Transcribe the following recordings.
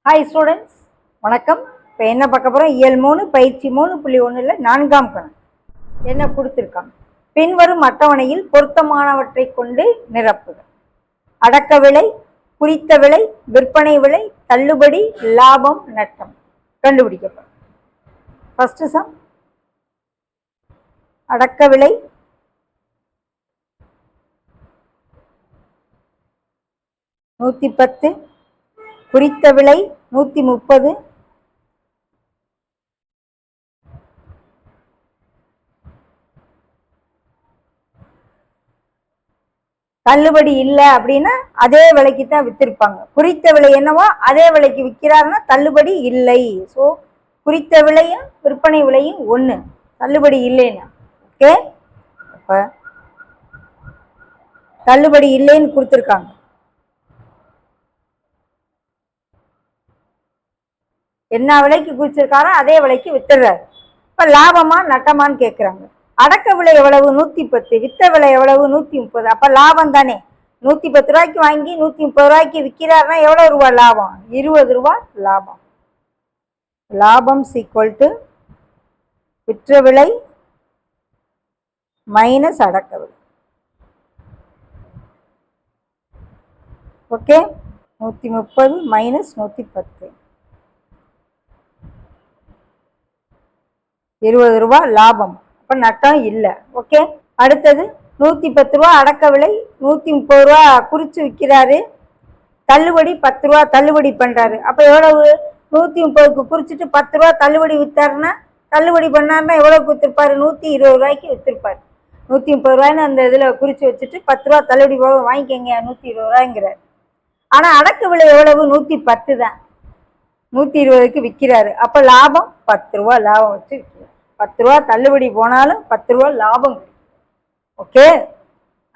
Hi students, வணக்கம். இப்போ என்ன பார்க்க போகிறோம்? இயல் 3 பயிற்சி 3.1 4ஆம் கணக்கு என்ன கொடுத்துருக்காங்க. பின்வரும் அட்டவணையில் பொருத்தமானவற்றை கொண்டு நிரப்புக. அடக்க விலை, குறித்த விலை, விற்பனை விலை, தள்ளுபடி, லாபம், நட்டம் கண்டுபிடிக்கப்படும். First sum. அடக்க விலை $110, குறித்த விலை $130, தள்ளுபடி இல்லை அப்படின்னா அதே விலைக்கு தான் வித்திருப்பாங்க. குறித்த விலை என்னவோ அதே விலைக்கு விற்கிறாருன்னா தள்ளுபடி இல்லை. ஸோ குறித்த விலையும் விற்பனை விலையும் ஒன்று, தள்ளுபடி இல்லைன்னா. ஓகே, அப்போ தள்ளுபடி இல்லைன்னு கொடுத்துருக்காங்க. என்ன விலைக்கு குறிச்சிருக்காரோ அதே விலைக்கு வித்துடுறாரு. இப்போ லாபமா நட்டமான்னு கேட்குறாங்க. அடக்க விலை எவ்வளவு? 110, வித்த விலை எவ்வளவு? 130. அப்போ லாபம் தானே. 110 ரூபாய்க்கு வாங்கி 130 ரூபாய்க்கு விற்கிறாருன்னா எவ்வளோ ரூபா லாபம்? 20 ரூபா லாபம். லாபம் ஈக்குவல் டு விற்ற விலை மைனஸ் அடக்க விலை. ஓகே, 130 மைனஸ் 110, 20 ரூபா லாபம். அப்போ நட்டம் இல்லை. ஓகே, அடுத்தது 110 ரூபா அடக்க விலை, 130 ரூபா குறித்து விற்கிறாரு, தள்ளுபடி 10 ரூபா தள்ளுபடி பண்ணுறாரு. அப்போ எவ்வளவு? 130க்கு குறிச்சிட்டு 10 ரூபா தள்ளுபடி விற்றாருன்னா, தள்ளுபடி பண்ணாருன்னா எவ்வளோக்கு விற்றுருப்பாரு? 120 ரூபாய்க்கு விற்றுருப்பாரு. 130 ரூபாய்ன்னு அந்த இதில் குறித்து வச்சுட்டு 10 ரூபா தள்ளுபடி வாங்கிக்கங்க 120 ரூபாய்ங்கிறார். ஆனால் அடக்க விலை எவ்வளவு? 110 தான். 120க்கு விற்கிறாரு. அப்போ லாபம் 10 ரூபா லாபம் வச்சு விற்கிறார். 10 ரூபா தள்ளுபடி போனாலும் 10 ரூபா லாபம். ஓகே,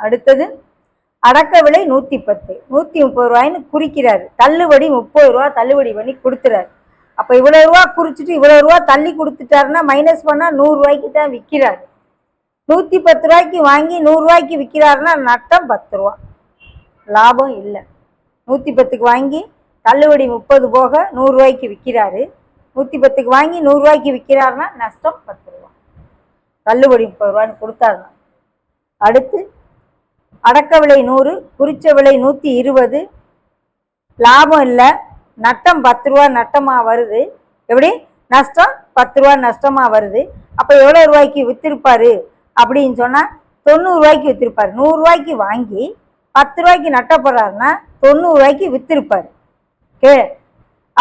அடுத்தது அடக்க விலை 110, 130 ரூபாய்ன்னு குறிக்கிறாரு, தள்ளுபடி 30 ரூபா தள்ளுபடி பண்ணி கொடுத்துறாரு. அப்போ இவ்வளோ ரூபா குறிச்சிட்டு இவ்வளோ ரூபா தள்ளி கொடுத்துட்டாருன்னா மைனஸ் பண்ணால் 100 ரூபாய்க்கு தான் விற்கிறாரு. 110 ரூபாய்க்கு வாங்கி 100 ரூபாய்க்கு விற்கிறாருன்னா நட்டம் 10 ரூபா, லாபம் இல்லை. 110க்கு வாங்கி தள்ளுபடி 30 போக 100 ரூபாய்க்கு விற்கிறாரு. 110க்கு வாங்கி 100 ரூபாய்க்கு விற்கிறாருன்னா நஷ்டம் 10 ரூபா, தள்ளுபடி 30 ரூபான்னு கொடுத்தாருன்னா. அடுத்து அடக்க விலை 100, குறிச்ச விலை 120, லாபம் இல்லை, நட்டம் 10 ரூபா நட்டமாக வருது. எப்படி? நஷ்டம் 10 ரூபா நஷ்டமாக வருது. அப்போ எவ்வளோ ரூபாய்க்கு விற்றுருப்பாரு அப்படின்னு சொன்னால் 90 ரூபாய்க்கு விற்றுருப்பாரு. 100 ரூபாய்க்கு வாங்கி 10 ரூபாய்க்கு நட்டப்படுறாருன்னா 90 ரூபாய்க்கு விற்றுருப்பாரு. ஓகே,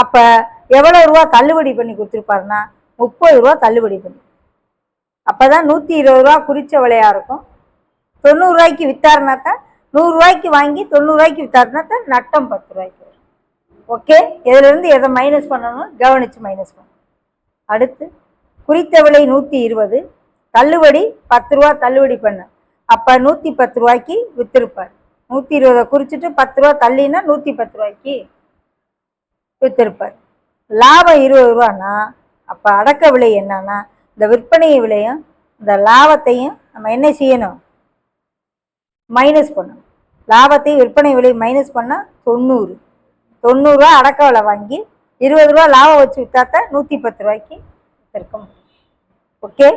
அப்போ எவ்வளோ ரூபா தள்ளுபடி பண்ணி கொடுத்துருப்பாருன்னா 30 ரூபா தள்ளுபடி பண்ணி. அப்போ தான் 120 ரூபா குறிச்ச விலையாக இருக்கும். 90 ரூபாய்க்கு விற்றாருனாக்கா 100 ரூபாய்க்கு வாங்கி 90 ரூபாய்க்கு விற்றாருனாக்கா நட்டம் 10 ரூபாய்க்கு வரும். ஓகே, இதிலிருந்து எதை மைனஸ் பண்ணணும் கவனித்து மைனஸ் பண்ணணும். அடுத்து குறித்த விலை 120, தள்ளுபடி 10 ரூபா தள்ளுபடி பண்ண. அப்போ 110 ரூபாய்க்கு விற்றுருப்பார். 120 குறிச்சிட்டு 10 ரூபா தள்ளினா 110 ரூபாய்க்கு விற்றுருப்பார். லாபம் 20 ரூபான்னா அப்போ அடக்க விலை என்னன்னா இந்த விற்பனை விலையும் இந்த லாபத்தையும் நம்ம என்ன செய்யணும்? மைனஸ் பண்ணணும். லாபத்தையும் விற்பனை விலை மைனஸ் பண்ணால் 90. 90 ரூபா அடக்க விலை வாங்கி 20 ரூபா லாபம் வச்சு விற்றாத்தான் 110 ரூபாய்க்கு விற்றுருக்க முடியும். ஓகே.